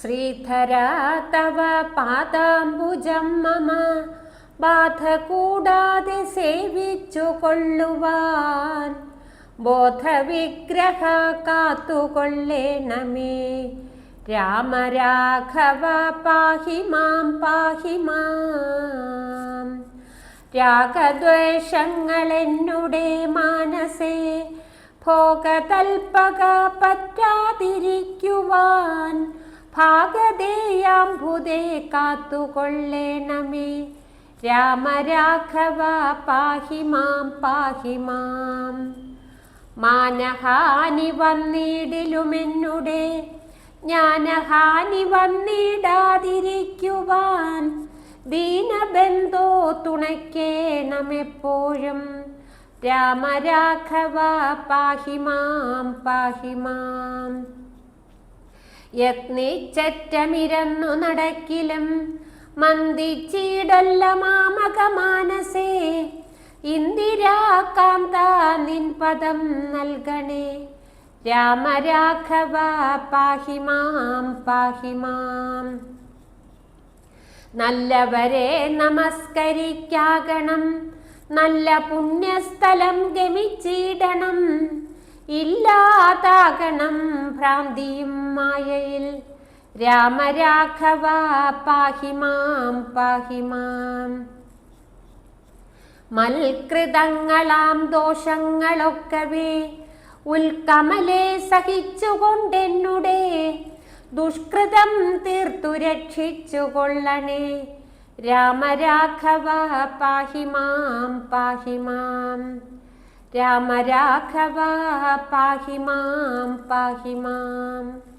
ശ്രീധരാ തവ പാദാംബുജം മമ ബാധ കൂടാതെ സേവിച്ചു കൊള്ളുവാൻ ബോധവിഗ്രഹ കാത്തുകൊള്ളേണമേ. രാമരാഘവ പാഹി മാം പാഹി മാം. രാഗദ്വേഷങ്ങളെന്നുടെ മാനസേ ഭോഗതൽപക പറ്റാതിരിക്കുവാൻ ഭാഗതേയാംബുദേ കാത്തുകൊള്ളേണമേ. രാമരാഘവ പാഹി മാം പാഹി മാം. മാനഹാനി വന്നിടിലുമെന്നുടെ ജ്ഞാനഹാനി വന്നിടാതിരിക്കുവാൻ ദീനബന്ധോ തുണയ്ക്കേണമെപ്പോഴും. രാമരാഘവ പാഹി മാം പാഹി മാം. യത്നിച്ചറ്റമിരന്നു നടക്കിലും മന്ദിച്ചിടല്ല മാമക മാനസേ. ഇന്ദിരാകാന്ത നിൻ പദം നൽകണേ. രാമരാഘവ പാഹി മാം പാഹി മാം. നല്ലവരെ നമസ്കരിക്കാകണം, നല്ല പുണ്യസ്ഥലം ഗമിച്ചിടണം. ഇല്ലാതാകണം ഭ്രാന്തിയും മായയിൽ. രാമരാഘവ പാഹി മാം പാഹി മാം. മൽകൃതങ്ങളാം ദോഷങ്ങളൊക്കവേ ഉൽക്കമലെ സഹിച്ചുകൊണ്ടെന്നുടെ ദുഷ്കൃതം തീർത്തു രക്ഷിച്ചു കൊള്ളണേ. രാമരാഘവ പാഹി മാം പാഹി മാം. രാമരാഘവ പാഹി മാം പാഹി മാം.